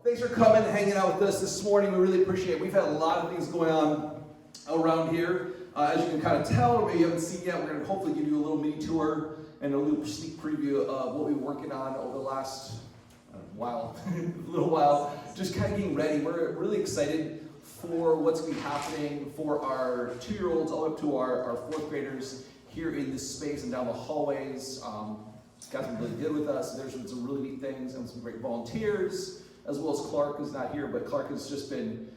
Thanks for coming and hanging out with us this morning. We really appreciate it. We've had a lot of things going on around here. As you can kind of tell, or maybe you haven't seen yet, we're going to hopefully give you a little mini tour and a little sneak preview of what we've been working on over the last little while. Just kind of getting ready. We're really excited for what's going to be happening for our 2-year-olds all up to our 4th graders here in this space and down the hallways. Guys been really good with us. There's been some really neat things and some great volunteers, as well as Clark, who's not here, but Clark has just been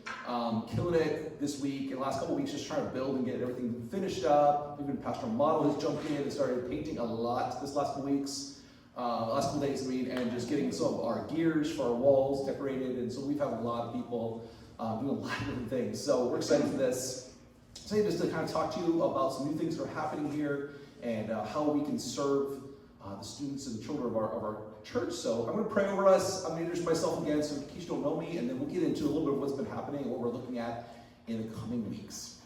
killing it this week and the last couple of weeks, just trying to build and get everything finished up. Even Pastor Model has jumped in and started painting a lot this last couple weeks, last couple days, and just getting some of our gears for our walls decorated. And so we've had a lot of people doing a lot of different things. So we're excited for this. Today, just to kind of talk to you about some new things that are happening here and how we can serve the students and the children of our church. So I'm going to pray over us. I'm going to introduce myself again, so in case you don't know me, and then we'll get into a little bit of what's been happening and what we're looking at in the coming weeks.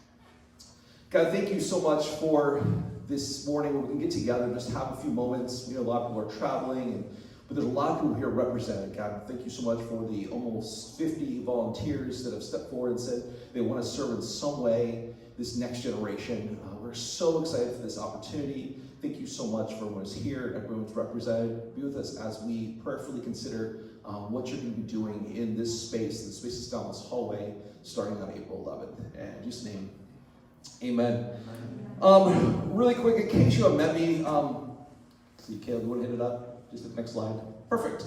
God, thank you so much for this morning where we can get together and just have a few moments. We know a lot of people are traveling, but there's a lot of people here represented. God, thank you so much for the almost 50 volunteers that have stepped forward and said they want to serve in some way this next generation. We're so excited for this opportunity. Thank you so much for everyone who's here, everyone's represented. Be with us as we prayerfully consider what you're going to be doing in this space, the spaces down this hallway, starting on April 11th. And in Jesus' name, amen. Really quick, in case you haven't met me, see, Caleb, you want to hit it up? Just the next slide. Perfect.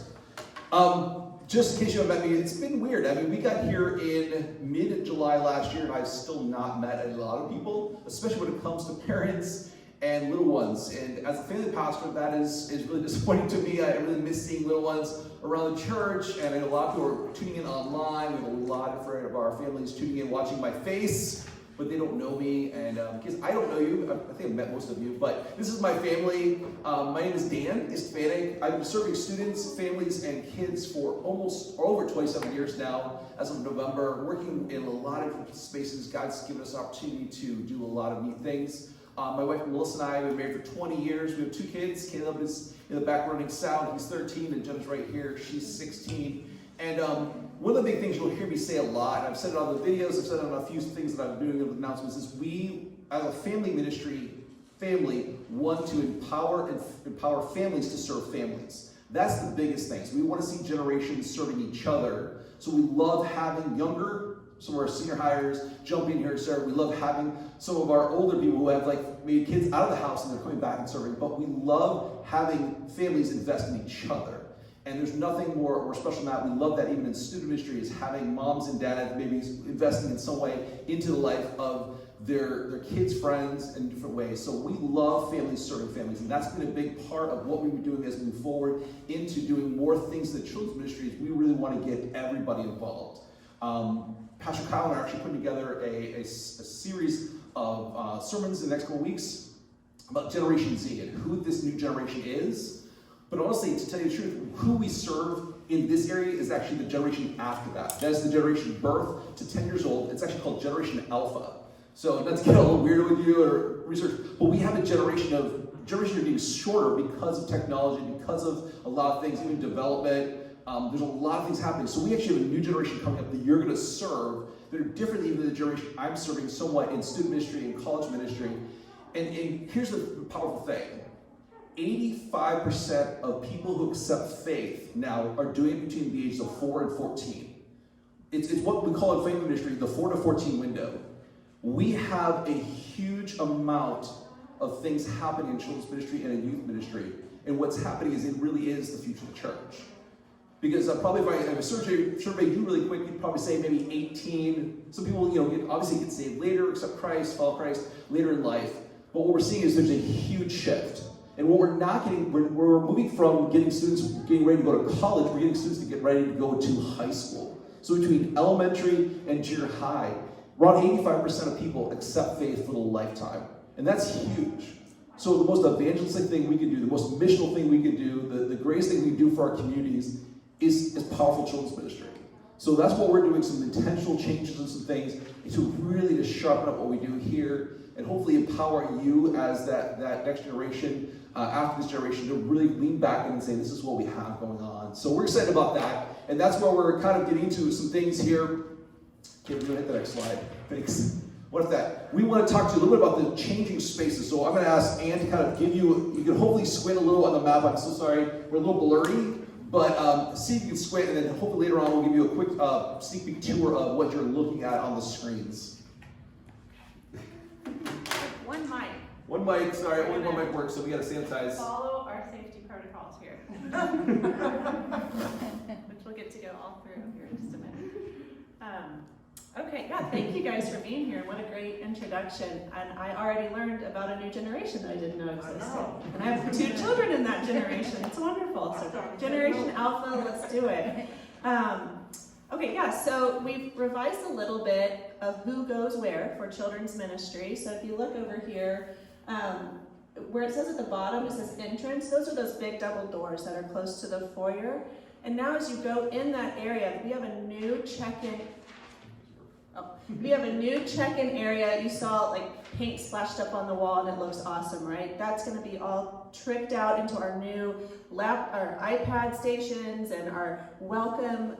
Just in case you haven't met me, it's been weird. I mean, we got here in mid-July last year, and I've still not met a lot of people, especially when it comes to parents and little ones. And as a family pastor, that is really disappointing to me. I really miss seeing little ones around the church, and I know a lot of people are tuning in online. We have a lot of our families tuning in, watching my face, but they don't know me. And because I don't know you, I think I've met most of you, but this is my family. My name is Dan, Hispanic. I've been serving students, families, and kids for over 27 years now, as of November, working in a lot of different spaces. God's given us an opportunity to do a lot of neat things. My wife Melissa and I have been married for 20 years. We have 2 kids. Caleb is in the back running sound. He's 13, and Jen's right here. She's 16. And one of the big things you'll hear me say a lot, and I've said it on the videos, I've said it on a few things that I'm doing with announcements, is we, as a family ministry, want to empower families to serve families. That's the biggest thing. So we want to see generations serving each other. So we love having some of our senior hires jump in here and serve. We love having some of our older people who have made kids out of the house and they're coming back and serving. But we love having families invest in each other. And there's nothing more special than that. We love that even in student ministry, is having moms and dads maybe investing in some way into the life of their kids' friends in different ways. So we love families serving families. And that's been a big part of what we've been doing as we move forward into doing more things in the children's ministries. We really want to get everybody involved. Pastor Kyle and I are actually putting together a series of sermons in the next couple weeks about Generation Z and who this new generation is. But honestly, to tell you the truth, who we serve in this area is actually the generation after that. That is the generation birth to 10 years old. It's actually called Generation Alpha. So not to get a little weird with you or research, but we have a generation of being shorter because of technology, because of a lot of things, even development. There's a lot of things happening. So we actually have a new generation coming up that you're going to serve that are different even than the generation I'm serving somewhat in student ministry and college ministry. And here's the powerful thing. 85% of people who accept faith now are doing it between the ages of 4 and 14. It's what we call in faith ministry the 4 to 14 window. We have a huge amount of things happening in children's ministry and in youth ministry. And what's happening is it really is the future of the church. Because probably if I have a survey you really quick, you'd probably say maybe 18. Some people, obviously get saved later, accept Christ, follow Christ later in life. But what we're seeing is there's a huge shift. And what we're not getting, we're moving from getting students getting ready to go to college, we're getting students to get ready to go to high school. So between elementary and junior high, around 85% of people accept faith for the lifetime. And that's huge. So the most evangelistic thing we can do, the most missional thing we can do, the greatest thing we can do for our communities is powerful children's ministry. So that's what we're doing, some intentional changes and some things to really just sharpen up what we do here and hopefully empower you as that next generation after this generation to really lean back and say, this is what we have going on. So we're excited about that. And that's where we're kind of getting into some things here. Kim, you hit the next slide. Thanks. What if that? We want to talk to you a little bit about the changing spaces. So I'm going to ask Ann to kind of give you can hopefully squint a little on the map. I'm so sorry, we're a little blurry. But see if you can squint, and then hopefully later on we'll give you a quick sneak peek tour of what you're looking at on the screens. One mic. One mic, sorry, only one mic works, so we got to sanitize. Follow our safety protocols here. Which we'll get to go all through here in just a minute. Okay, yeah, thank you guys for being here. What a great introduction. And I already learned about a new generation that I didn't know existed. And I have 2 children in that generation. It's wonderful. So Generation Alpha, let's do it. Okay, yeah, so we've revised a little bit of who goes where for children's ministry. So if you look over here, where it says at the bottom, it says entrance. Those are those big double doors that are close to the foyer. And now as you go in that area, we have a new check-in. We have a new check-in area. You saw like paint splashed up on the wall and it looks awesome, right? That's going to be all tricked out into our new our iPad stations, and our welcome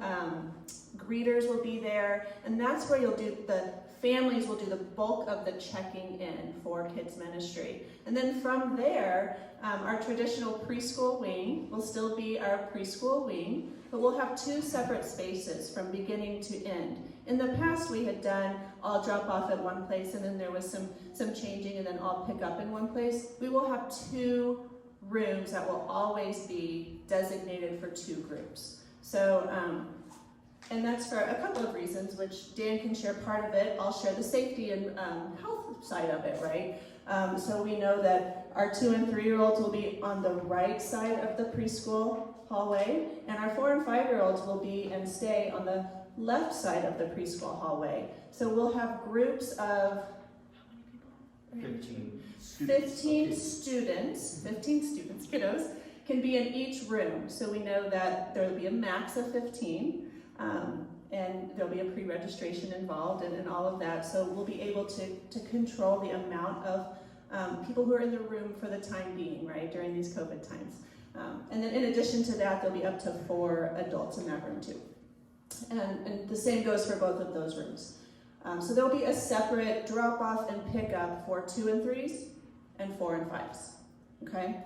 greeters will be there. And that's where the families will do the bulk of the checking in for kids ministry. And then from there, our traditional preschool wing will still be our preschool wing, but we'll have 2 separate spaces from beginning to end. In the past, we had done all drop off at one place, and then there was some changing, and then all pick up in one place. We will have 2 rooms that will always be designated for 2 groups. So, and that's for a couple of reasons, which Dan can share part of it. I'll share the safety and health side of it, right? So we know that our 2- and 3-year-olds will be on the right side of the preschool hallway, and our 4- and 5-year-olds will be and stay on the left side of the preschool hallway. So we'll have groups of 15 students, kiddos, can be in each room. So we know that there will be a max of 15, and there'll be a pre-registration involved and all of that. So we'll be able to control the amount of people who are in the room for the time being, right, during these COVID times. And then in addition to that, there'll be up to 4 adults in that room too. And the same goes for both of those rooms. So there'll be a separate drop-off and pick-up for 2 and 3s and 4 and 5s, okay?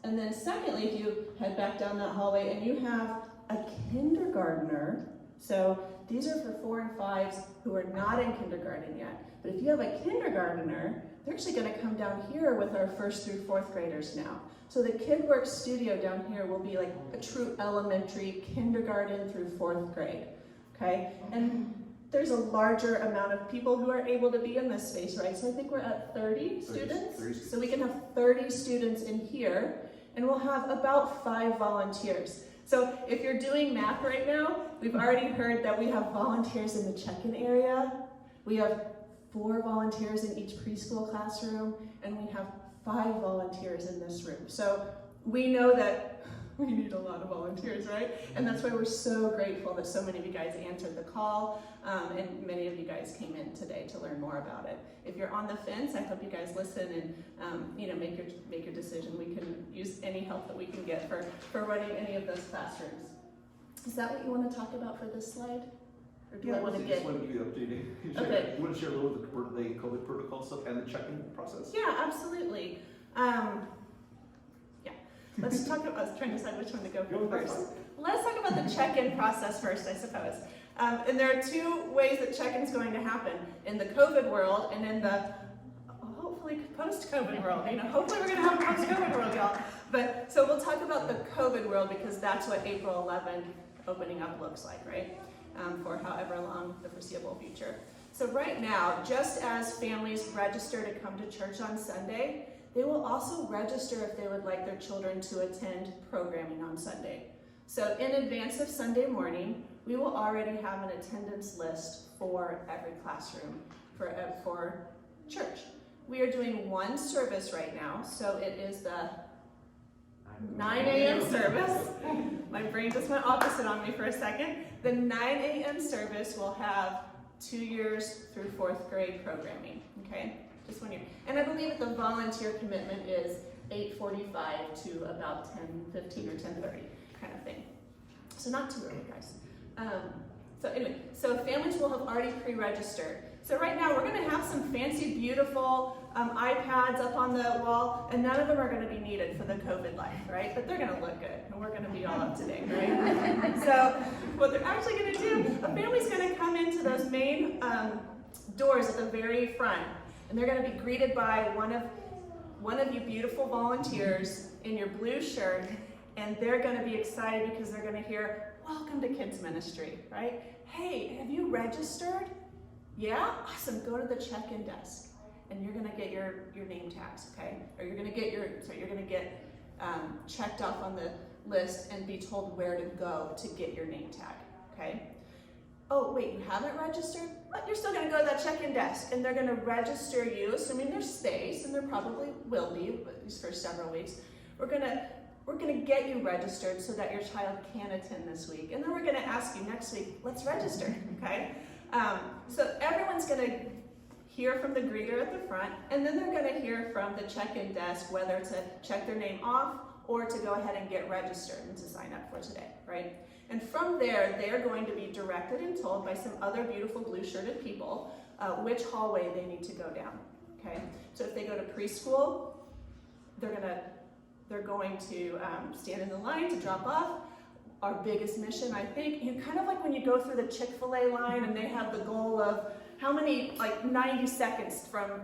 And then secondly, if you head back down that hallway and you have a kindergartner, so these are for 4 and 5s who are not in kindergarten yet, but if you have a kindergartner, they're actually going to come down here with our 1st through 4th graders now. So the KidWorks studio down here will be like a true elementary, kindergarten through 4th grade, okay? And there's a larger amount of people who are able to be in this space, right? So I think we're at 30 students. So we can have 30 students in here, and we'll have about 5 volunteers. So if you're doing math right now, we've already heard that we have volunteers in the check-in area. We have 4 volunteers in each preschool classroom, and we have 5 volunteers in this room. So we know that we need a lot of volunteers, right? And that's why we're so grateful that so many of you guys answered the call, and many of you guys came in today to learn more about it. If you're on the fence, I hope you guys listen and make your decision. We can use any help that we can get for running any of those classrooms. Is that what you want to talk about for this slide? Or do I want to get? I just want to give you an update. Okay. You want to share a little of the COVID protocol stuff and the check-in process? Yeah, absolutely. Let's talk about, I was trying to decide which one to go for first. Let's talk about the check-in process first, I suppose. And there are 2 ways that check-in is going to happen. In the COVID world and in the hopefully post-COVID world. Hopefully we're going to have a post-COVID world, y'all. But so we'll talk about the COVID world because that's what April 11th opening up looks like, right? For however long the foreseeable future. So right now, just as families register to come to church on Sunday, they will also register if they would like their children to attend programming on Sunday. So in advance of Sunday morning, we will already have an attendance list for every classroom for church. We are doing 1 service right now, so it is the 9 a.m. service. My brain just went opposite on me for a second. The 9 a.m. service will have 2 years through 4th grade programming, okay? Just 1 year. And I believe that the volunteer commitment is 8:45 to about 10:15 or 10:30 kind of thing. So not too early, guys. So anyway, so families will have already pre-registered. So right now we're going to have some fancy, beautiful iPads up on the wall, and none of them are going to be needed for the COVID life, right? But they're going to look good, and we're going to be all up to date, right? So what they're actually going to do, a family's going to come into those main doors at the very front, and they're going to be greeted by one of you beautiful volunteers in your blue shirt, and they're going to be excited because they're going to hear, "Welcome to Kids Ministry," right? "Hey, have you registered? Yeah? Awesome, go to the check-in desk and you're gonna get your name tags, okay? Or you're gonna get checked off on the list and be told where to go to get your name tag, okay? Oh, wait, you haven't registered? But you're still gonna go to that check-in desk and they're gonna register you, assuming there's space, and there probably will be, at least for several weeks. We're gonna get you registered so that your child can attend this week. And then we're gonna ask you next week, let's register, okay? So everyone's gonna hear from the greeter at the front, and then they're gonna hear from the check-in desk whether to check their name off or to go ahead and get registered and to sign up for today, right? And from there, they're going to be directed and told by some other beautiful blue-shirted people which hallway they need to go down, okay? So if they go to preschool, they're going to stand in the line to drop off. Our biggest mission, I think, you kind of like when you go through the Chick-fil-A line and they have the goal of how many, like 90 seconds from,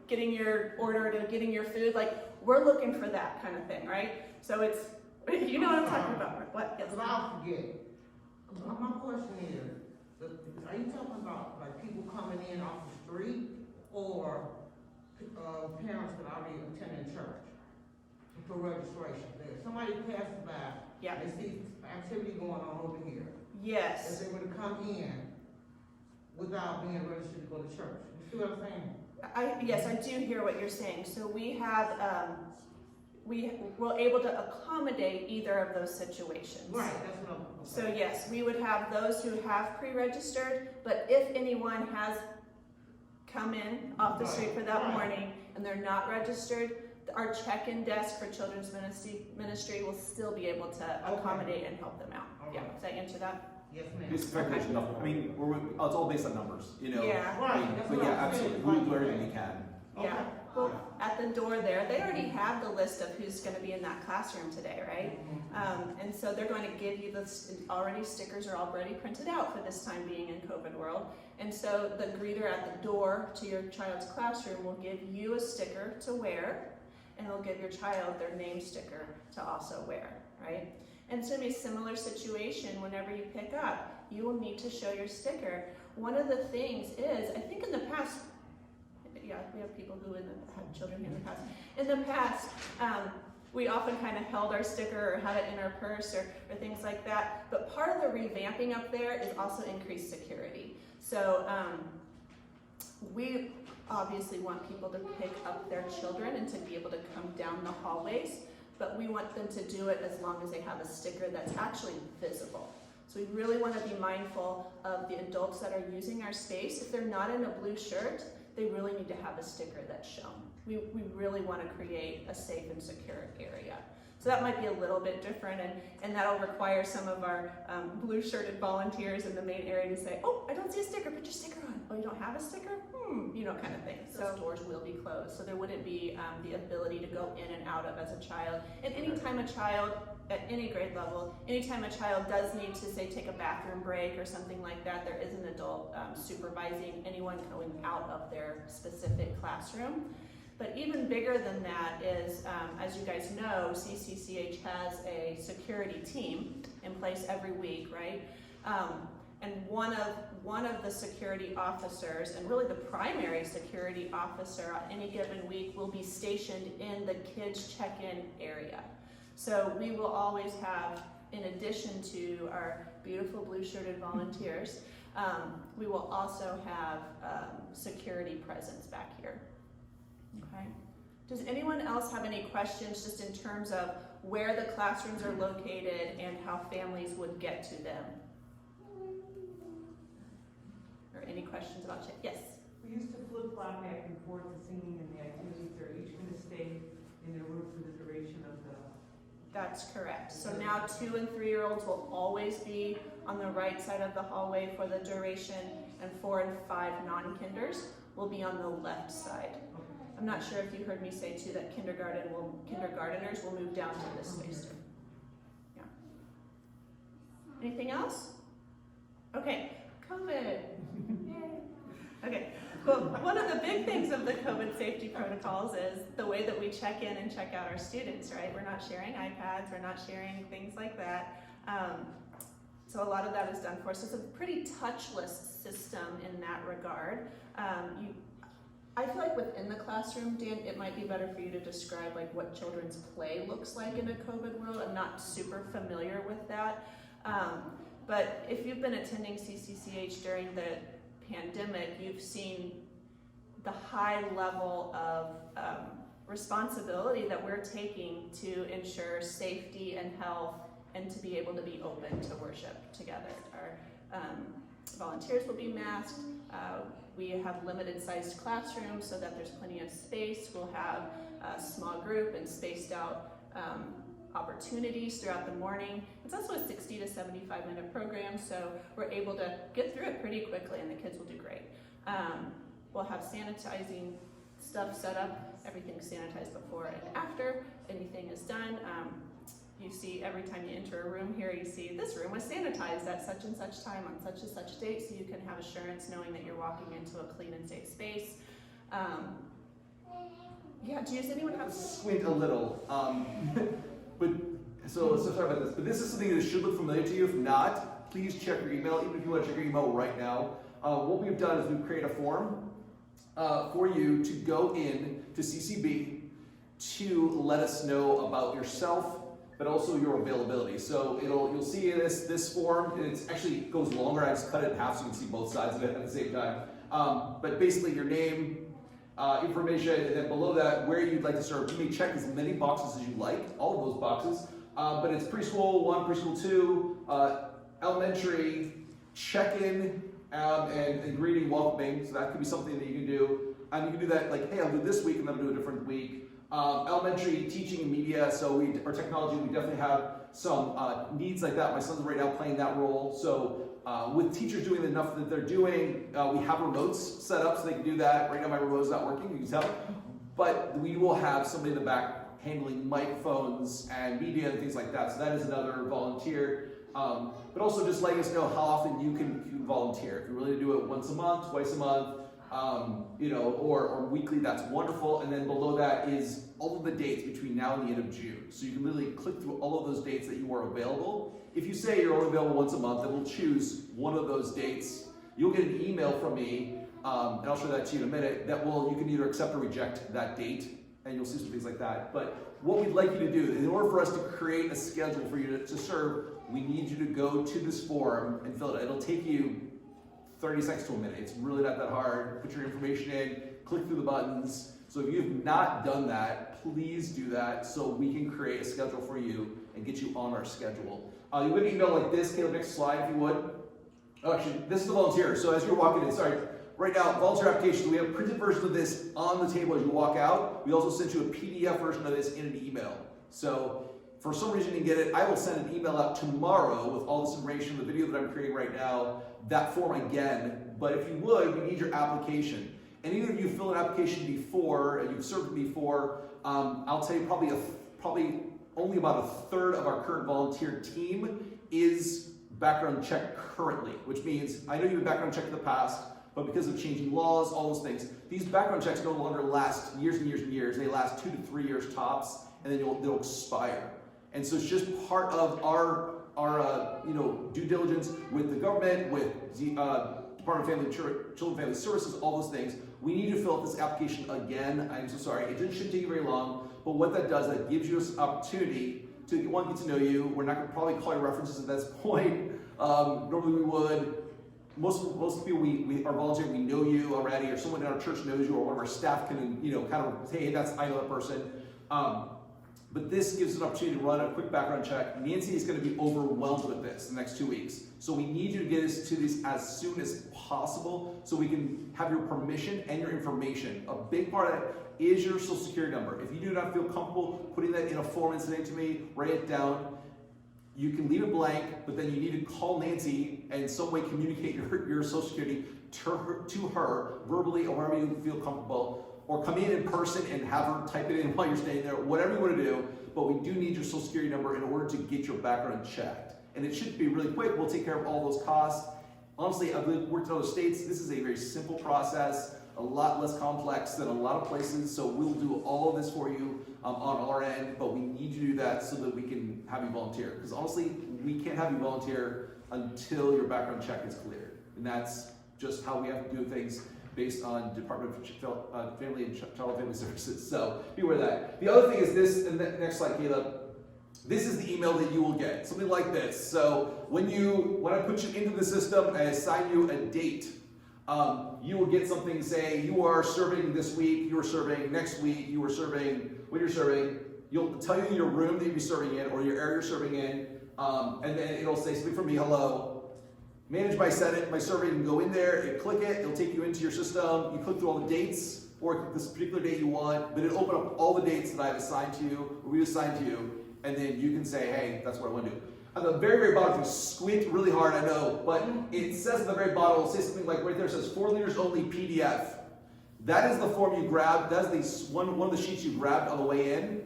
getting your order to getting your food, like we're looking for that kind of thing, right? So it's, you know what I'm talking about, what? Yes. But I'll forget. My question is, are you talking about like people coming in off the street or parents that already attending church for registration? Somebody passes by. Yeah. They see activity going on over here. Yes. If they were to come in without being registered to go to church. You see what I'm saying? Yes, I do hear what you're saying. So we have, we're able to accommodate either of those situations. Right, that's what I'm So yes, we would have those who have pre-registered, but if anyone has come in off the street for that morning and they're not registered, our check-in desk for children's ministry will still be able to accommodate and help them out. Okay. Yeah, does that answer that? Yes, ma'am. Just fabrication number. I mean, it's all based on numbers, Yeah. Right. But yeah, absolutely. We do everything we can. Yeah. Well, at the door there, they already have the list of who's going to be in that classroom today, right? And so they're going to give you stickers are already printed out for this time being in COVID world. And so the greeter at the door to your child's classroom will give you a sticker to wear, and they'll give your child their name sticker to also wear, right? And it's going to be a similar situation whenever you pick up. You will need to show your sticker. One of the things is, I think in the past, we have people who had children in the past. In the past, we often kind of held our sticker or had it in our purse or things like that. But part of the revamping up there is also increased security. So we obviously want people to pick up their children and to be able to come down the hallways, but we want them to do it as long as they have a sticker that's actually visible. So we really want to be mindful of the adults that are using our space. If they're not in a blue shirt, they really need to have a sticker that's shown. We really want to create a safe and secure area. So that might be a little bit different, and that'll require some of our blue-shirted volunteers in the main area to say, "Oh, I don't see a sticker, put your sticker on." "Oh, you don't have a sticker?" Kind of thing. So doors will be closed, so there wouldn't be the ability to go in and out of as a child. And anytime a child, at any grade level, anytime a child does need to, say, take a bathroom break or something like that, there is an adult supervising anyone going out of their specific classroom. But even bigger than that is, as you guys know, CCCH has a security team in place every week, right? And one of the security officers, and really the primary security officer on any given week, will be stationed in the kids check-in area. So we will always have, in addition to our beautiful blue-shirted volunteers, we will also have security presence back here. Okay. Does anyone else have any questions just in terms of where the classrooms are located and how families would get to them? Or any questions about check? Yes? We used to flip-flop back and forth the singing and the activities. They're each going to stay in their That's correct. So now 2 and 3-year-olds will always be on the right side of the hallway for the duration, and 4 and 5 non-kinders will be on the left side. I'm not sure if you heard me say too that kindergarteners will move down to this space too. Yeah. Anything else? Okay, COVID. Yay. Okay, well, one of the big things of the COVID safety protocols is the way that we check in and check out our students, right? We're not sharing iPads, we're not sharing things like that. So a lot of that is done for us. It's a pretty touchless system in that regard. I feel like within the classroom, Dan, it might be better for you to describe like what children's play looks like in a COVID world. I'm not super familiar with that. But if you've been attending CCCH during the pandemic, you've seen the high level of responsibility that we're taking to ensure safety and health and to be able to be open to worship together. Our volunteers will be masked. We have limited sized classrooms so that there's plenty of space. We'll have a small group and spaced out opportunities throughout the morning. It's also a 60 to 75 minute program, so we're able to get through it pretty quickly and the kids will do great. We'll have sanitizing stuff set up. Everything's sanitized before and after anything is done. You see every time you enter a room here, you see this room was sanitized at such and such time on such and such date, so you can have assurance knowing that you're walking into a clean and safe space. Yeah, does anyone have? Squint a little. But so sorry about this. But this is something that should look familiar to you. If not, please check your email. Even if you want to check your email right now, what we've done is we've created a form for you to go in to CCB to let us know about yourself, but also your availability. So you'll see this form, and it actually goes longer. I just cut it in half so you can see both sides of it at the same time. But basically your name, information, and then below that, where you'd like to serve. You may check as many boxes as you like, all of those boxes, but it's preschool 1, preschool 2, elementary, check-in, and greeting, welcoming, so that could be something that you can do. And you can do that like, hey, I'll do this week, and then I'll do a different week. Elementary, teaching and media, so our technology, we definitely have some needs like that. My son's right now playing that role, so with teachers doing the enough that they're doing, we have remotes set up so they can do that. Right now my remote's not working, you can tell. But we will have somebody in the back handling microphones and media and things like that. So that is another volunteer. But also just letting us know how often you can volunteer. If you're willing to do it once a month, twice a month, or weekly, that's wonderful. And then below that is all of the dates between now and the end of June. So you can literally click through all of those dates that you are available. If you say you're only available once a month, then we'll choose one of those dates. You'll get an email from me, and I'll show that to you in a minute, you can either accept or reject that date, and you'll see some things like that. But what we'd like you to do, in order for us to create a schedule for you to serve, we need you to go to this form and fill it out. It'll take you 30 seconds to a minute. It's really not that hard. Put your information in, click through the buttons. So if you have not done that, please do that so we can create a schedule for you and get you on our schedule. You would email like this. Caleb, next slide if you would. Oh, actually, this is the volunteer. So as you're walking in, right now, volunteer applications, we have printed versions of this on the table as you walk out. We also sent you a PDF version of this in an email. So for some reason you didn't get it, I will send an email out tomorrow with all this information, the video that I'm creating right now, that form again. But if you would, we need your application. And either of you fill an application before, and you've served before, I'll tell you probably only about a third of our current volunteer team is background check currently, which means I know you've been background checked in the past, but because of changing laws, all those things, these background checks no longer last years and years and years. They last 2 to 3 years tops, and then they'll expire. And so it's just part of our due diligence with the government, with the Department of Family, Children and Family Services, all those things. We need to fill out this application again. I'm so sorry. It shouldn't take you very long, but what that does, that gives you this opportunity to get to know you. We're not going to probably call you references at this point. Normally we would. Most people we are volunteering, we know you already, or someone in our church knows you, or one of our staff can kind of say, hey, I know that person. But this gives us an opportunity to run a quick background check. Nancy is going to be overwhelmed with this the next 2 weeks. So we need you to get us to these as soon as possible so we can have your permission and your information. A big part of that is your social security number. If you do not feel comfortable putting that in a form and sending it to me, write it down. You can leave it blank, but then you need to call Nancy and in some way communicate your social security to her verbally or wherever you feel comfortable, or come in person and have her type it in while you're staying there, whatever you want to do. But we do need your social security number in order to get your background checked. And it should be really quick. We'll take care of all those costs. Honestly, I've worked in other states. This is a very simple process, a lot less complex than a lot of places. So we'll do all of this for you on our end, but we need you to do that so that we can have you volunteer. Because honestly, we can't have you volunteer until your background check is cleared. And that's just how we have to do things based on Department of Family and Child and Family Services. So be aware of that. The other thing is this, and the next slide, Caleb. This is the email that you will get, something like this. So when I put you into the system and assign you a date, you will get something saying you are serving this week, you are serving next week, you are serving when you're serving. You'll tell you your room that you'll be serving in or your area you're serving in, and then it'll say something from me, hello. Manage my server, you can go in there, you click it, it'll take you into your system, you click through all the dates, or click this particular date you want, but it'll open up all the dates that I've assigned to you, or we assigned to you, and then you can say, hey, that's what I want to do. At the very, very bottom, if you squint really hard, I know, but it says at the very bottom, it'll say something like right there, it says 4 liters only PDF. That is the form you grabbed, that's one of the sheets you grabbed on the way in.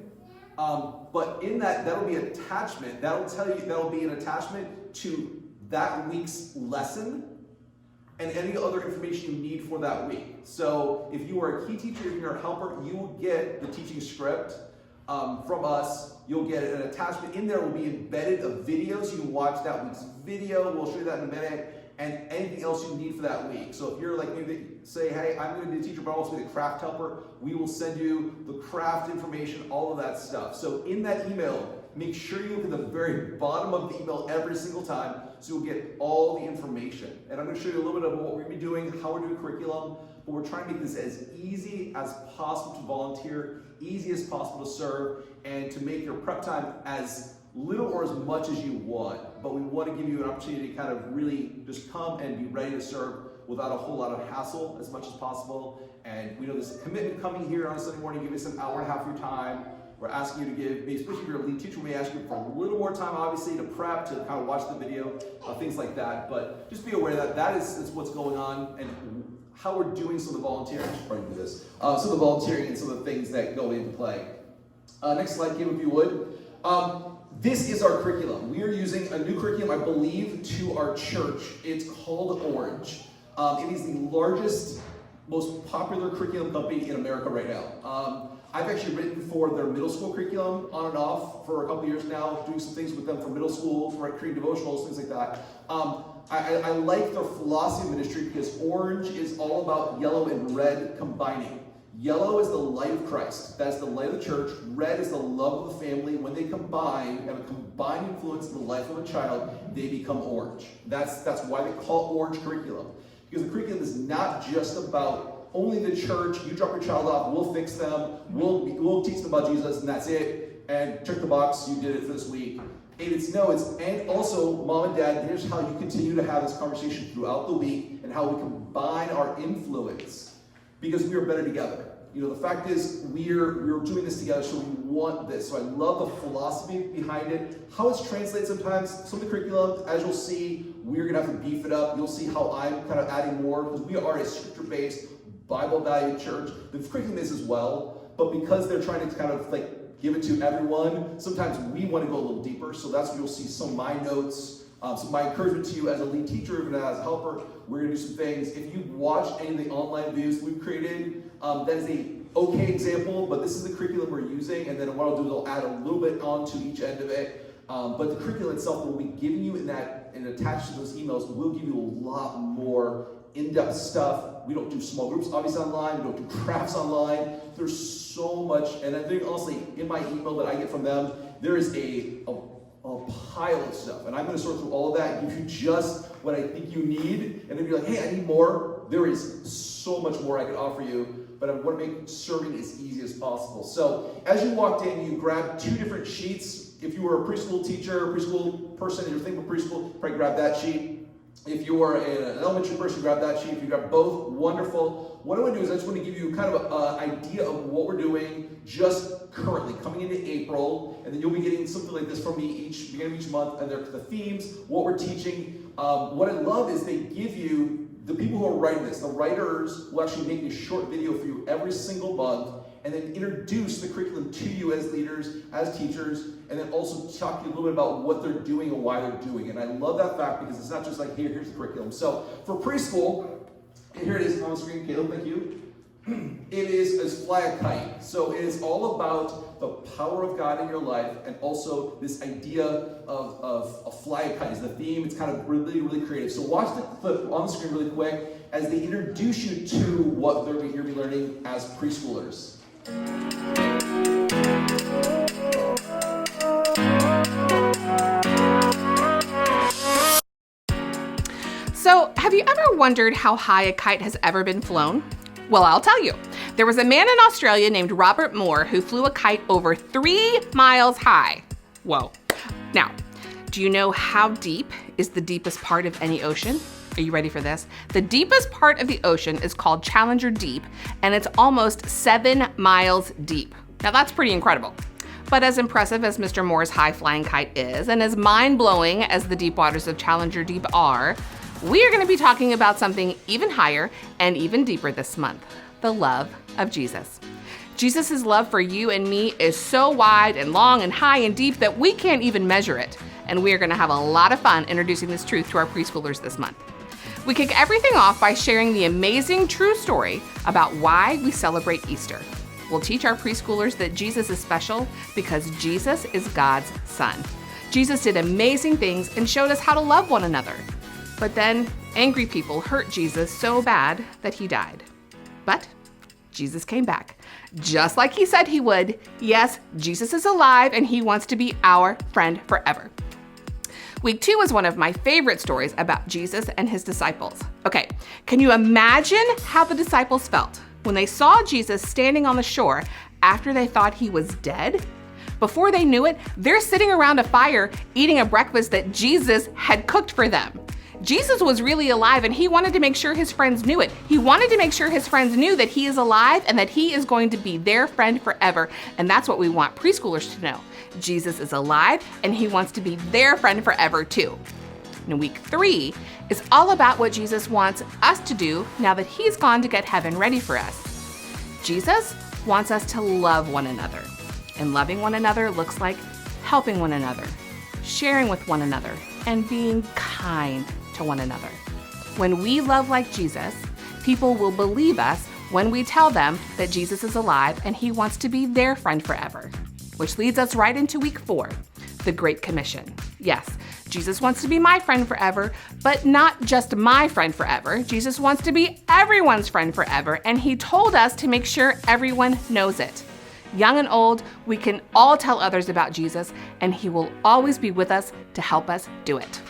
But in that'll be an attachment, that'll be an attachment to that week's lesson and any other information you need for that week. So if you are a key teacher, if you're a helper, you will get the teaching script from us. You'll get an attachment. In there will be embedded a video, so you can watch that week's video. We'll show you that in a minute. And anything else you need for that week. So if you're like me, say, hey, I'm going to be a teacher, but I also be a craft helper, we will send you the craft information, all of that stuff. So in that email, make sure you look at the very bottom of the email every single time so you'll get all the information. And I'm going to show you a little bit of what we're going to be doing, how we're doing curriculum, but we're trying to make this as easy as possible to volunteer, easy as possible to serve, and to make your prep time as little or as much as you want. But we want to give you an opportunity to kind of really just come and be ready to serve without a whole lot of hassle as much as possible. And we know there's a commitment coming here on a Sunday morning. Give us an hour and a half of your time. We're asking you to give, especially if you're a lead teacher, we ask you for a little more time, obviously, to prep, to kind of watch the video, things like that. But just be aware that that is what's going on and how we're doing some of the volunteering. Trying to do this. Some of the volunteering and some of the things that go into play. Next slide, Kim, if you would. This is our curriculum. We are using a new curriculum, I believe, to our church. It's called Orange. It is the largest, most popular curriculum company in America right now. I've actually written for their middle school curriculum on and off for a couple years now, doing some things with them for middle school, for creating devotionals, things like that. I like their philosophy of ministry because Orange is all about yellow and red combining. Yellow is the light of Christ. That's the light of the church. Red is the love of the family. When they combine, have a combined influence in the life of a child, they become Orange. That's why they call Orange curriculum. Because the curriculum is not just about only the church. You drop your child off, we'll fix them, we'll teach them about Jesus, and that's it. And check the box, you did it for this week. And also, mom and dad, here's how you continue to have this conversation throughout the week and how we combine our influence because we are better together. You know, the fact is we're doing this together, so we want this. So I love the philosophy behind it. How it's translated sometimes, some of the curriculum, as you'll see, we're gonna have to beef it up. You'll see how I'm kind of adding more because we are a scripture-based, Bible-valued church. The curriculum is as well, but because they're trying to kind of like give it to everyone, sometimes we want to go a little deeper. So that's where you'll see some of my notes, some of my encouragement to you as a lead teacher, even as a helper. We're going to do some things. If you watch any of the online videos we've created, that is a okay example, but this is the curriculum we're using, and then what I'll do is I'll add a little bit onto each end of it. But the curriculum itself will be giving you and attached to those emails, will give you a lot more in-depth stuff. We don't do small groups, obviously, online. We don't do crafts online. There's so much, and I think honestly, in my email that I get from them, there is a pile of stuff, and I'm going to sort through all of that and give you just what I think you need. And if you're like, hey, I need more, There is so much more I could offer you, but I want to make serving as easy as possible. So as you walked in, you grabbed 2 different sheets. If you were a preschool teacher, preschool person, and you're thinking of preschool, probably grab that sheet. If you are an elementary person, grab that sheet. If you grab both, wonderful. What I want to do is I just want to give you kind of an idea of what we're doing just currently, coming into April, and then you'll be getting something like this from me beginning of each month, and they're the themes, what we're teaching. What I love is they give you, the people who are writing this, the writers will actually make a short video for you every single month, and then introduce the curriculum to you as leaders, as teachers, and then also talk to you a little bit about what they're doing and why they're doing it. And I love that fact because it's not just like, here's the curriculum. So for preschool, and here it is on the screen, Caleb, thank you. It is fly a kite. So it is all about the power of God in your life, and also this idea of fly a kite is the theme. It's kind of really, really creative. So watch the clip on the screen really quick as they introduce you to what they're going to be learning as preschoolers. So, have you ever wondered how high a kite has ever been flown? Well, I'll tell you. There was a man in Australia named Robert Moore who flew a kite over 3 miles high. Whoa. Now, do you know how deep is the deepest part of any ocean? Are you ready for this? The deepest part of the ocean is called Challenger Deep, and it's almost 7 miles deep. Now that's pretty incredible. But as impressive as Mr. Moore's high-flying kite is, and as mind-blowing as the deep waters of Challenger Deep are, we are going to be talking about something even higher and even deeper this month, the love of Jesus. Jesus' love for you and me is so wide and long and high and deep that we can't even measure it. And we are going to have a lot of fun introducing this truth to our preschoolers this month. We kick everything off by sharing the amazing true story about why we celebrate Easter. We'll teach our preschoolers that Jesus is special because Jesus is God's Son. Jesus did amazing things and showed us how to love one another. But then angry people hurt Jesus so bad that he died. But Jesus came back, just like he said he would. Yes, Jesus is alive and he wants to be our friend forever. Week 2 is one of my favorite stories about Jesus and his disciples. Okay, can you imagine how the disciples felt when they saw Jesus standing on the shore after they thought he was dead? Before they knew it, they're sitting around a fire eating a breakfast that Jesus had cooked for them. Jesus was really alive and he wanted to make sure his friends knew it. He wanted to make sure his friends knew that he is alive and that he is going to be their friend forever. And that's what we want preschoolers to know. Jesus is alive and he wants to be their friend forever too. And week 3 is all about what Jesus wants us to do now that he's gone to get heaven ready for us. Jesus wants us to love one another. And loving one another looks like helping one another, sharing with one another, and being kind to one another. When we love like Jesus, people will believe us when we tell them that Jesus is alive and he wants to be their friend forever. Which leads us right into week 4, the Great Commission. Yes, Jesus wants to be my friend forever, but not just my friend forever. Jesus wants to be everyone's friend forever, and he told us to make sure everyone knows it. Young and old, we can all tell others about Jesus, and he will always be with us to help us do it.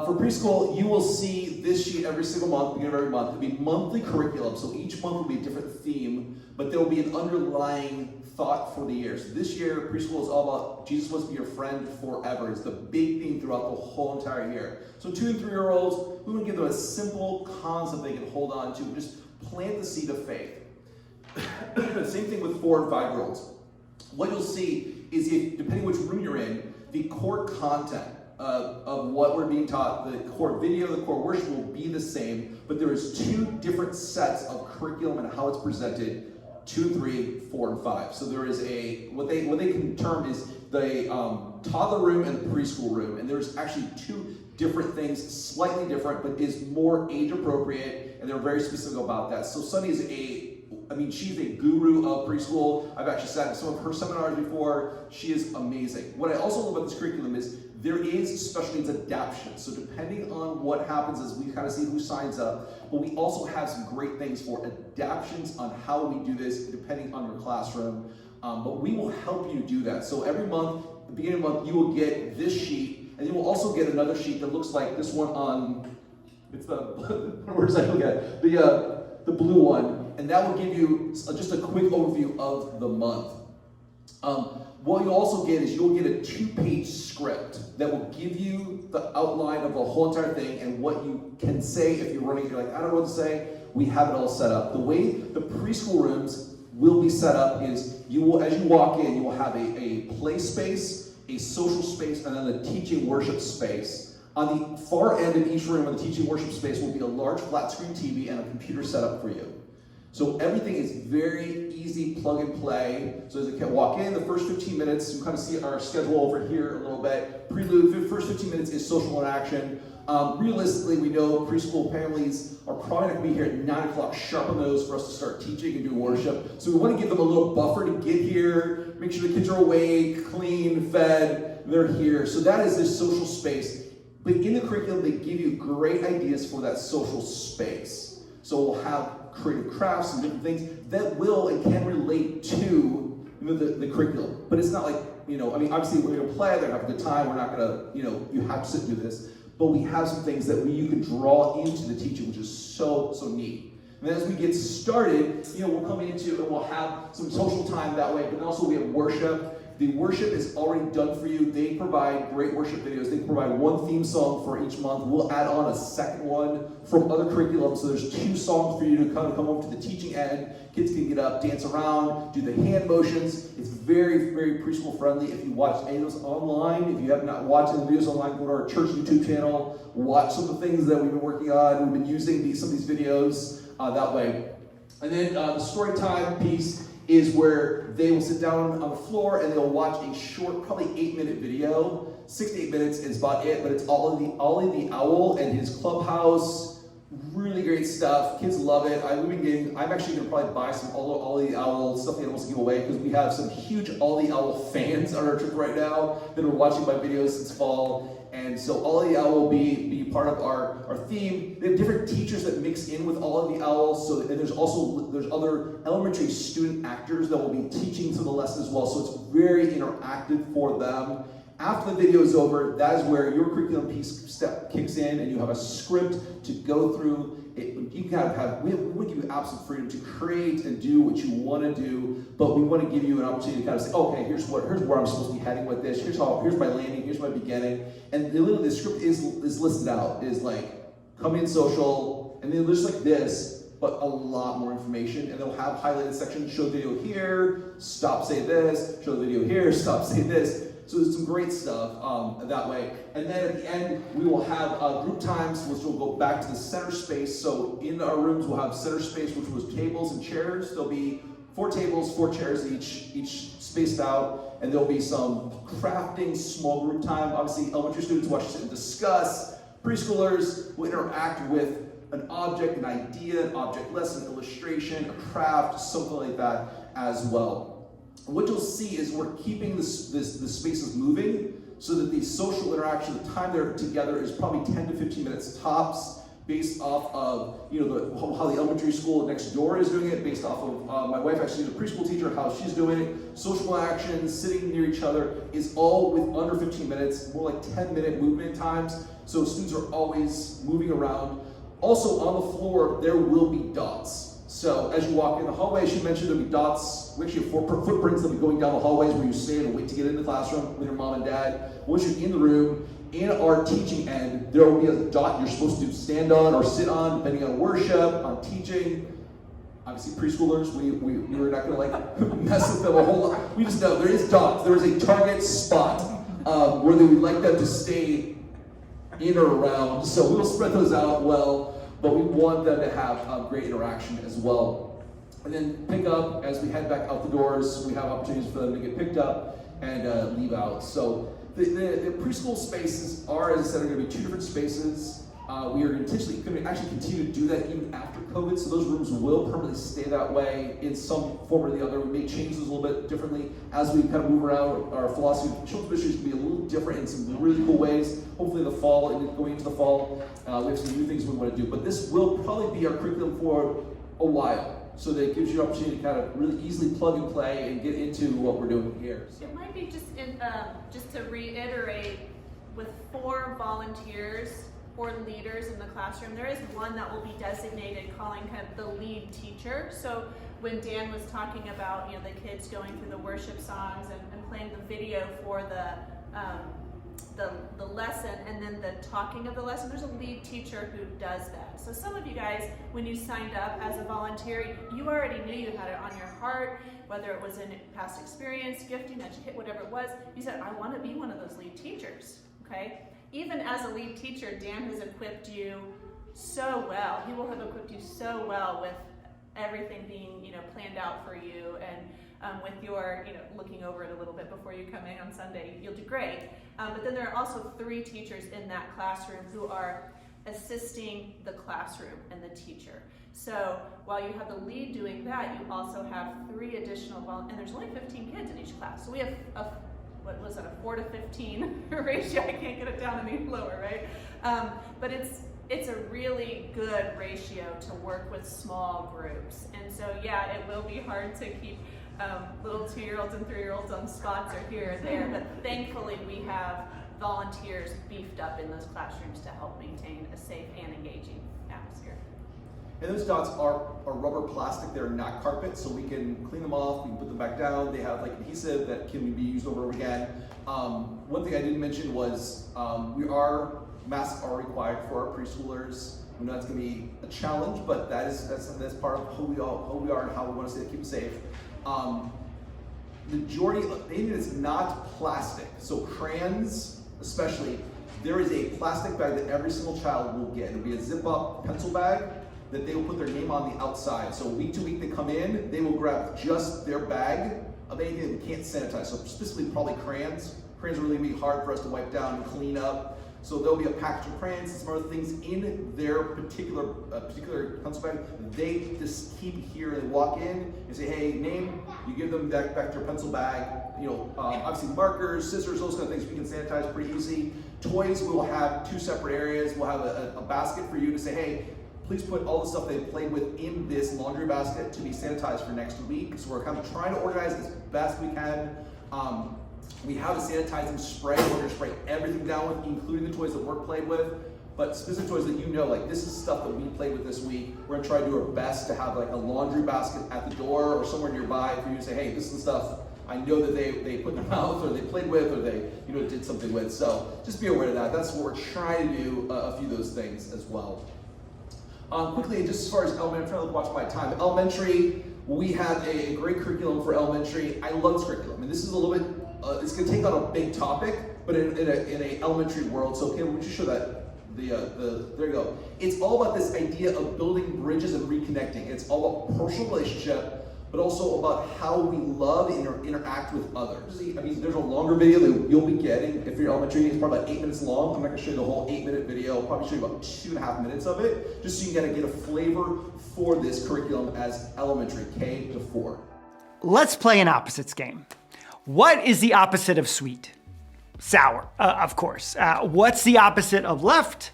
For preschool, you will see this sheet every single month, beginning of every month. It'll be monthly curriculum, so each month will be a different theme, but there will be an underlying thought for the year. So this year, preschool is all about Jesus wants to be your friend forever. It's the big theme throughout the whole entire year. So 2 and 3-year-olds, we want to give them a simple concept they can hold on to, just plant the seed of faith. Same thing with 4 and 5-year-olds. What you'll see is, depending which room you're in, the core content of what we're being taught, the core video, the core worship will be the same, but there is 2 different sets of curriculum and how it's presented, 2, 3, 4, and 5. So there is what they can term is the toddler room and the preschool room, and there's actually 2 different things, slightly different, but is more age appropriate, and they're very specific about that. So Sunday is I mean, she's a guru of preschool. I've actually sat in some of her seminars before. She is amazing. What I also love about this curriculum is there is special needs adaption. So depending on what happens as we kind of see who signs up, but we also have some great things for adaptions on how we do this depending on your classroom. But we will help you do that. So every month, at the beginning of the month, you will get this sheet, and you will also get another sheet that looks like this one on, it's the, where does that look at? The blue one, and that will give you just a quick overview of the month. What you'll also get is you'll get a 2-page script that will give you the outline of the whole entire thing and what you can say if you're running, you're like, I don't know what to say. We have it all set up. The way the preschool rooms will be set up is you will, as you walk in, you will have a play space, a social space, and then a teaching worship space. On the far end of each room of the teaching worship space will be a large flat screen TV and a computer set up for you. So everything is very easy, plug and play. So as you can walk in, the first 15 minutes, you kind of see our schedule over here a little bit. Prelude, the first 15 minutes is social interaction. Realistically, we know preschool families are probably not going to be here at 9 o'clock sharp on those for us to start teaching and do worship. So we want to give them a little buffer to get here, make sure the kids are awake, clean, fed, they're here. So that is this social space. But in the curriculum, they give you great ideas for that social space. So we'll have creative crafts and different things that will and can relate to the curriculum. But it's not like, I mean, obviously we're going to play, they're going to have a good time, we're not going to, you have to sit and do this. But we have some things that you can draw into the teaching, which is so neat. And then as we get started, we'll come into and we'll have some social time that way, but also we have worship. The worship is already done for you. They provide great worship videos. They provide one theme song for each month. We'll add on a second one from other curriculums. So there's 2 songs for you to come over to the teaching end. Kids can get up, dance around, do the hand motions. It's very, very preschool friendly. If you watch any of those online, if you have not watched any videos online, go to our church YouTube channel, watch some of the things that we've been working on. We've been using some of these videos that way. And then the story time piece is where they will sit down on the floor and they'll watch a short, probably 8-minute video. 6 to 8 minutes is about it, but it's Ollie the Owl and his clubhouse. Really great stuff. Kids love it. I'm actually going to probably buy some Ollie the Owl stuff animals to give away because we have some huge Ollie the Owl fans on our trip right now that are watching my videos since fall. And so Ollie the Owl will be part of our theme. They have different teachers that mix in with Ollie the Owl. So, and there's other elementary student actors that will be teaching some of the lessons as well. So it's very interactive for them. After the video is over, that is where your curriculum piece step kicks in, and you have a script to go through. We want to give you absolute freedom to create and do what you want to do, but we want to give you an opportunity to kind of say, okay, here's where I'm supposed to be heading with this. Here's my landing. Here's my beginning. And literally, the script is listed out. Is like come in social, and then there's like this, but a lot more information. And they'll have highlighted sections. Show video here. Stop. Say this. Show the video here. Stop. Say this. So there's some great stuff that way. And then at the end, we will have group times, which will go back to the center space. So in our rooms, we'll have center space, which was tables and chairs. There'll be 4 tables, 4 chairs each spaced out. And there'll be some crafting, small group time. Obviously, elementary students will sit and discuss. Preschoolers will interact with an object, an idea, an object lesson, illustration, a craft, something like that as well. What you'll see is we're keeping the spaces moving so that the social interaction, the time they're together is probably 10 to 15 minutes tops, based off of how the elementary school next door is doing it, based off of my wife actually is a preschool teacher, how she's doing it. Social interaction, sitting near each other is all with under 15 minutes, more like 10-minute movement times. So students are always moving around. Also on the floor, there will be dots. So as you walk in the hallway, she mentioned there'll be dots. We actually have 4 footprints that'll be going down the hallways where you stand and wait to get in the classroom with your mom and dad. Once you're in the room, in our teaching end, there will be a dot you're supposed to stand on or sit on, depending on worship, on teaching. Obviously, preschoolers, we're not going to mess with them a whole lot. We just know there is dots. There is a target spot where they would like them to stay in or around. So we'll spread those out well. But we want them to have great interaction as well. And then pick up, as we head back out the doors, we have opportunities for them to get picked up and leave out. So the preschool spaces are, as I said, are going to be 2 different spaces. We are intentionally going to actually continue to do that even after COVID, so those rooms will permanently stay that way in some form or the other. We may change those a little bit differently as we kind of move around. Our philosophy of children's ministries can be a little different in some really cool ways. Hopefully in the fall, and going into the fall, we have some new things we want to do. But this will probably be our curriculum for a while, so that it gives you an opportunity to kind of really easily plug and play and get into what we're doing here. So. It might be just to reiterate, with 4 volunteers or leaders in the classroom, there is one that will be designated calling kind of the lead teacher. So when Dan was talking about, the kids going through the worship songs and playing the video for the lesson, and then the talking of the lesson, there's a lead teacher who does that. So some of you guys, when you signed up as a volunteer, you already knew you had it on your heart, whether it was in past experience, gifting, educate, whatever it was, you said, I want to be one of those lead teachers, okay? Even as a lead teacher, Dan has equipped you so well. He will have equipped you so well with everything being, planned out for you, and with your, looking over it a little bit before you come in on Sunday, you'll do great. But then there are also 3 teachers in that classroom who are assisting the classroom and the teacher. So while you have the lead doing that, you also have 3 additional and there's only 15 kids in each class. So we have a 4 to 15 ratio. I can't get it down any lower, right? But it's a really good ratio to work with small groups. And so, yeah, it will be hard to keep little 2-year-olds and 3-year-olds on spots or here or there, but thankfully we have volunteers beefed up in those classrooms to help maintain a safe and engaging atmosphere. And those dots are rubber plastic, they're not carpet, so we can clean them off, we can put them back down. They have like adhesive that can be used over and over again. One thing I didn't mention was masks are required for our preschoolers. We know that's going to be a challenge, but that's part of who we are and how we want to keep them safe. Majority of anything that's not plastic, so crayons especially, there is a plastic bag that every single child will get. It'll be a zip-up pencil bag that they will put their name on the outside. So week to week they come in, they will grab just their bag of anything that we can't sanitize. So specifically probably crayons. Crayons are really going to be hard for us to wipe down and clean up. So there'll be a package of crayons and some other things in their particular pencil bag. They just keep here and walk in and say, hey, name, you give them back to your pencil bag. Obviously markers, scissors, those kind of things we can sanitize pretty easy. Toys, we will have 2 separate areas. We'll have a basket for you to say, hey, please put all the stuff they've played with in this laundry basket to be sanitized for next week. So we're kind of trying to organize as best we can. We have a sanitizing spray. We're going to spray everything down with, including the toys that we're played with. But specific toys that like this is stuff that we played with this week. We're going to try to do our best to have like a laundry basket at the door or somewhere nearby for you to say, hey, this is the stuff I know that they put in their mouth or they played with or they did something with. So just be aware of that. That's what we're trying to do, a few of those things as well. Quickly, just as far as elementary, I'm trying to watch my time. Elementary, we have a great curriculum for elementary. I love this curriculum. And this is a little bit, it's going to take on a big topic, but in a elementary world. So, Kim, would you show that? There you go. It's all about this idea of building bridges and reconnecting. It's all about personal relationship, but also about how we love and interact with others. I mean, there's a longer video that you'll be getting if you're elementary. It's probably about 8 minutes long. I'm not going to show you the whole 8-minute video. I'll probably show you about 2.5 minutes of it, just so you can get a flavor for this curriculum as elementary, K to 4. Let's play an opposites game. What is the opposite of sweet? Sour, of course. What's the opposite of left?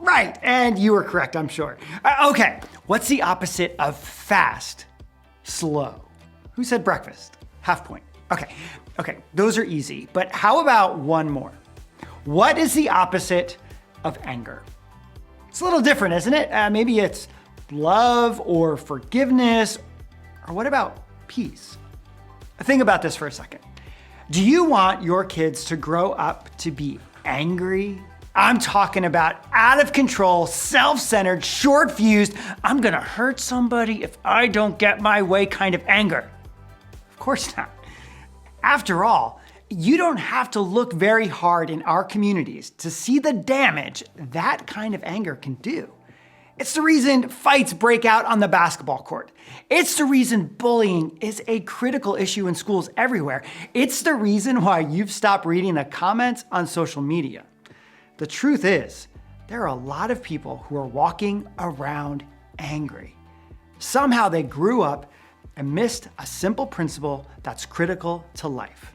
Right, and you were correct, I'm sure. Okay, what's the opposite of fast? Slow. Who said breakfast? Half point. Okay, those are easy, but how about one more? What is the opposite of anger? It's a little different, isn't it? Maybe it's love or forgiveness, or what about peace? Think about this for a second. Do you want your kids to grow up to be angry? I'm talking about out of control, self-centered, short-fused, I'm gonna hurt somebody if I don't get my way kind of anger. Of course not. After all, you don't have to look very hard in our communities to see the damage that kind of anger can do. It's the reason fights break out on the basketball court. It's the reason bullying is a critical issue in schools everywhere. It's the reason why you've stopped reading the comments on social media. The truth is, there are a lot of people who are walking around angry. Somehow they grew up and missed a simple principle that's critical to life.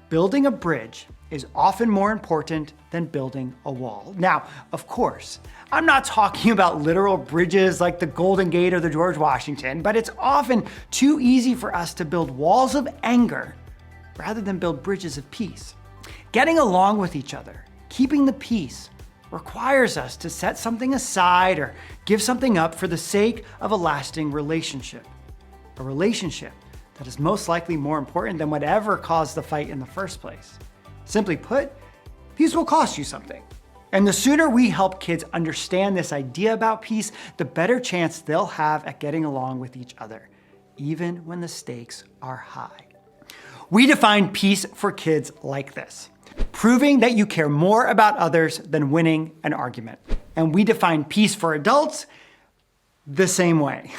Building a bridge is often more important than building a wall. Now, of course, I'm not talking about literal bridges like the Golden Gate or the George Washington, but it's often too easy for us to build walls of anger rather than build bridges of peace. Getting along with each other, keeping the peace, requires us to set something aside or give something up for the sake of a lasting relationship. A relationship that is most likely more important than whatever caused the fight in the first place. Simply put, peace will cost you something. And the sooner we help kids understand this idea about peace, the better chance they'll have at getting along with each other, even when the stakes are high. We define peace for kids like this: proving that you care more about others than winning an argument. And we define peace for adults the same way.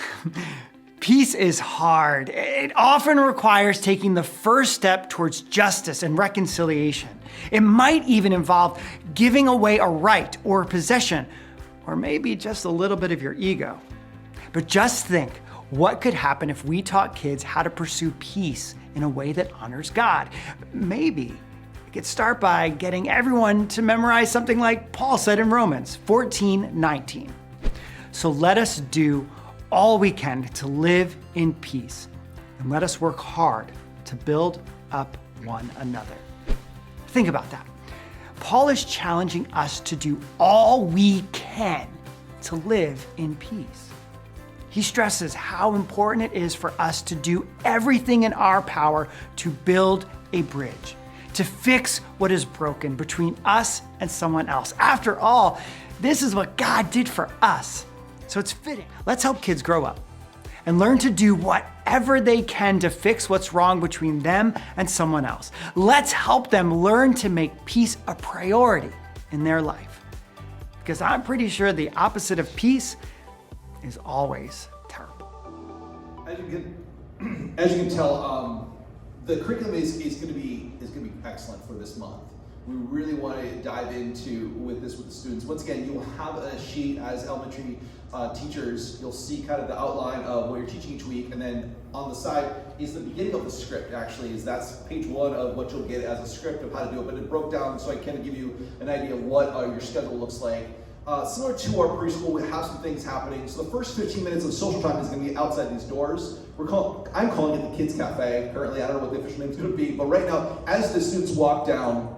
Peace is hard. It often requires taking the first step towards justice and reconciliation. It might even involve giving away a right or a possession, or maybe just a little bit of your ego. But just think what could happen if we taught kids how to pursue peace in a way that honors God. Maybe we could start by getting everyone to memorize something like Paul said in Romans 14:19. So let us do all we can to live in peace, and let us work hard to build up one another. Think about that. Paul is challenging us to do all we can to live in peace. He stresses how important it is for us to do everything in our power to build a bridge, to fix what is broken between us and someone else. After all, this is what God did for us. So it's fitting. Let's help kids grow up and learn to do whatever they can to fix what's wrong between them and someone else. Let's help them learn to make peace a priority in their life. Because I'm pretty sure the opposite of peace is always terrible. As you can tell, the curriculum is going to be excellent for this month. We really want to dive into with the students. Once again, you'll have a sheet as elementary teachers. You'll see kind of the outline of what you're teaching each week, and then on the side is the beginning of the script. Actually, that's page 1 of what you'll get as a script of how to do it. But it broke down so I can give you an idea of what your schedule looks like. Similar to our preschool, we have some things happening. So the first 15 minutes of social time is going to be outside these doors. I'm calling it the Kids Cafe. Currently, I don't know what the official name is going to be, but right now, as the students walk down,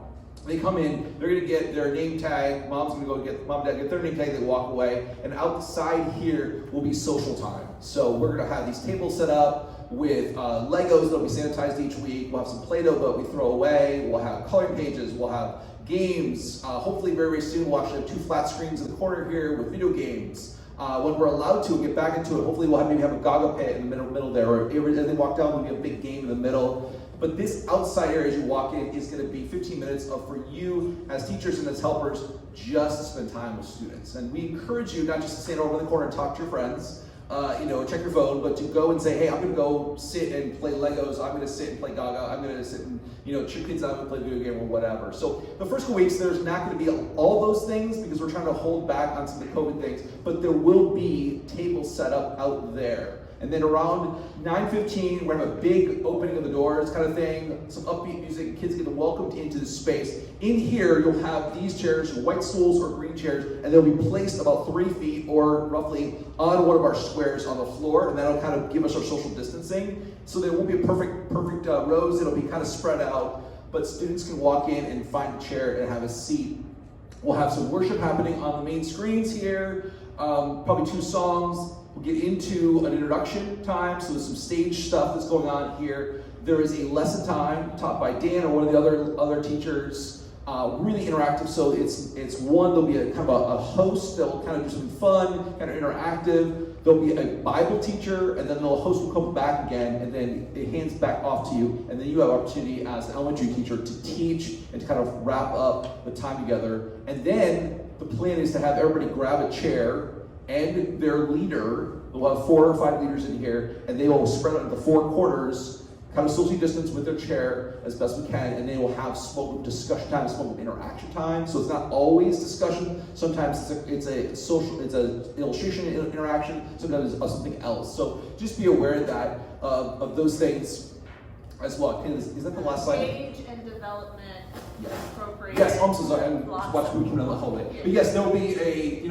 they come in, they're going to get their name tag. Mom's going to go get, mom and dad get their name tag, they walk away. And outside here will be social time. So we're going to have these tables set up with Legos that'll be sanitized each week. We'll have some Play-Doh that we throw away. We'll have coloring pages. We'll have games. Hopefully very, very soon we'll actually have 2 flat screens in the corner here with video games. When we're allowed to get back into it, hopefully we'll maybe have a goggle pit in the middle there. Or as they walk down, there'll be a big game in the middle. But this outside area as you walk in is going to be 15 minutes for you as teachers and as helpers just to spend time with students. And we encourage you not just to stand over in the corner and talk to your friends, check your phone, but to go and say, hey, I'm going to go sit and play Legos. I'm going to sit and play Gaga. I'm going to sit and, cheer kids out and play video game or whatever. So the first couple weeks, there's not going to be all those things because we're trying to hold back on some of the COVID things, but there will be tables set up out there. And then around 9:15, we're gonna have a big opening of the doors kind of thing, some upbeat music, kids get welcomed into the space. In here, you'll have these chairs, white stools or green chairs, and they'll be placed about 3 feet or roughly on one of our squares on the floor, and that'll kind of give us our social distancing. So there won't be a perfect rows, it'll be kind of spread out, but students can walk in and find a chair and have a seat. We'll have some worship happening on the main screens here, probably 2 songs. We'll get into an introduction time, so there's some stage stuff that's going on here. There is a lesson time taught by Dan or one of the other teachers, really interactive. So it's one, there'll be a kind of a host that will kind of do something fun, kind of interactive. There'll be a Bible teacher, and then the host will come back again, and then it hands back off to you, and then you have opportunity as an elementary teacher to teach and to kind of wrap up the time together. And then the plan is to have everybody grab a chair and their leader. We'll have 4 or 5 leaders in here, and they will spread out into 4 quarters kind of socially distance with their chair as best we can, and they will have small group discussion time, small group interaction time. So it's not always discussion. Sometimes it's a social, it's an illustration interaction. Sometimes it's something else. So just be aware of that, of those things as well. Is that the last slide? Age and development. Appropriate. Yes, I'm so sorry. I'm watching people in the hallway. But yes, there will be a,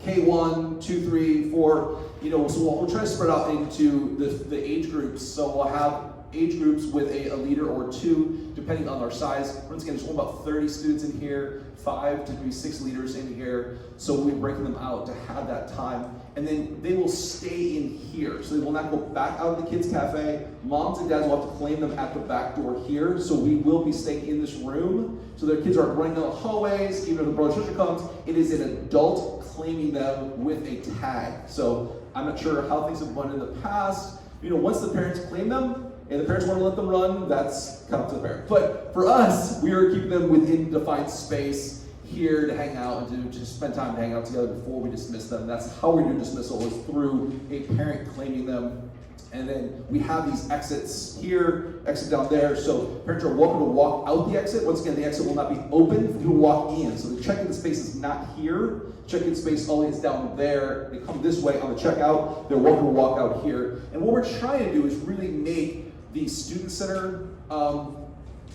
K1, 2, 3, 4, so we'll try to spread out into the age groups. So we'll have age groups with a leader or two, depending on our size. Once again, there's only about 30 students in here, 5 to maybe 6 leaders in here. So we'll be breaking them out to have that time. And then they will stay in here. So they will not go back out of the kids' cafe. Moms and dads will have to claim them at the back door here. So we will be staying in this room. So their kids aren't running down the hallways, even if the brother or sister comes. It is an adult claiming them with a tag. So I'm not sure how things have gone in the past. Once the parents claim them, and the parents want to let them run, that's kind of up to the parent. But for us, we are keeping them within defined space here to hang out and to spend time to hang out together before we dismiss them. That's how we do dismissal, is through a parent claiming them. And then we have these exits here, exit down there. So parents are welcome to walk out the exit. Once again, the exit will not be open for you to walk in. So the check-in space is not here. Check-in space always down there. They come this way on the checkout. They're welcome to walk out here. And what we're trying to do is really make the student center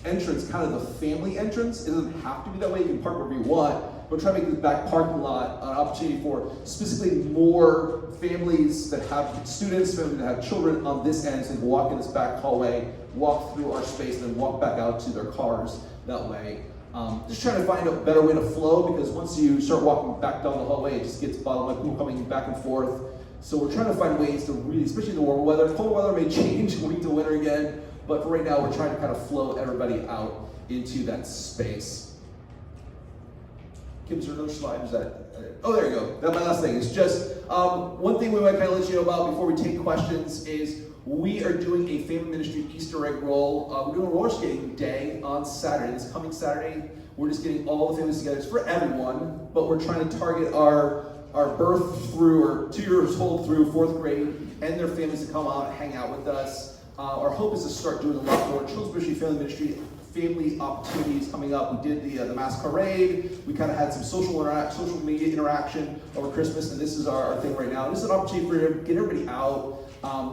entrance kind of the family entrance. It doesn't have to be that way. You can park wherever you want. But try to make this back parking lot an opportunity for specifically more families that have students, families that have children on this end, so they can walk in this back hallway, walk through our space, and then walk back out to their cars that way. Just trying to find a better way to flow, because once you start walking back down the hallway, it just gets bottlenecked, people coming back and forth. So we're trying to find ways to really, especially in the warm weather. Cold weather may change week to winter again, but for right now, we're trying to kind of flow everybody out into that space. Kim, is there another slide? Is that? Oh, there you go. That's my last thing. It's just one thing we might kind of let you know about before we take questions is we are doing a family ministry Easter egg roll. We're doing a roller skating day on Saturday. This coming Saturday, we're just getting all the families together. It's for everyone, but we're trying to target our birth through, or 2 years old through 4th grade, and their families to come out and hang out with us. Our hope is to start doing a lot more children's ministry, family ministry, family opportunities coming up. We did the masquerade. We kind of had some social media interaction over Christmas, and this is our thing right now. This is an opportunity for to get everybody out.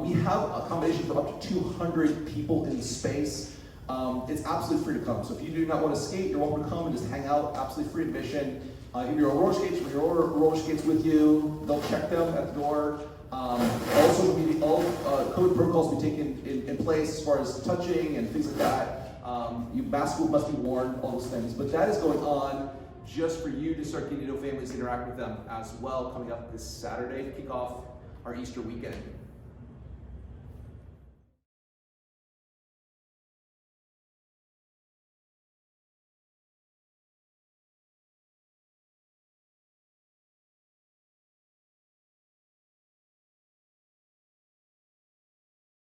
We have accommodation for up to 200 people in the space. It's absolutely free to come. So if you do not want to skate, you're welcome to come and just hang out. Absolutely free admission. If you're on roller skates, bring your roller skates with you. They'll check them at the door. All COVID protocols will be taken in place as far as touching and things like that. Masks must be worn, all those things. But that is going on just for you to start getting to know families, interact with them as well, coming up this Saturday to kick off our Easter weekend.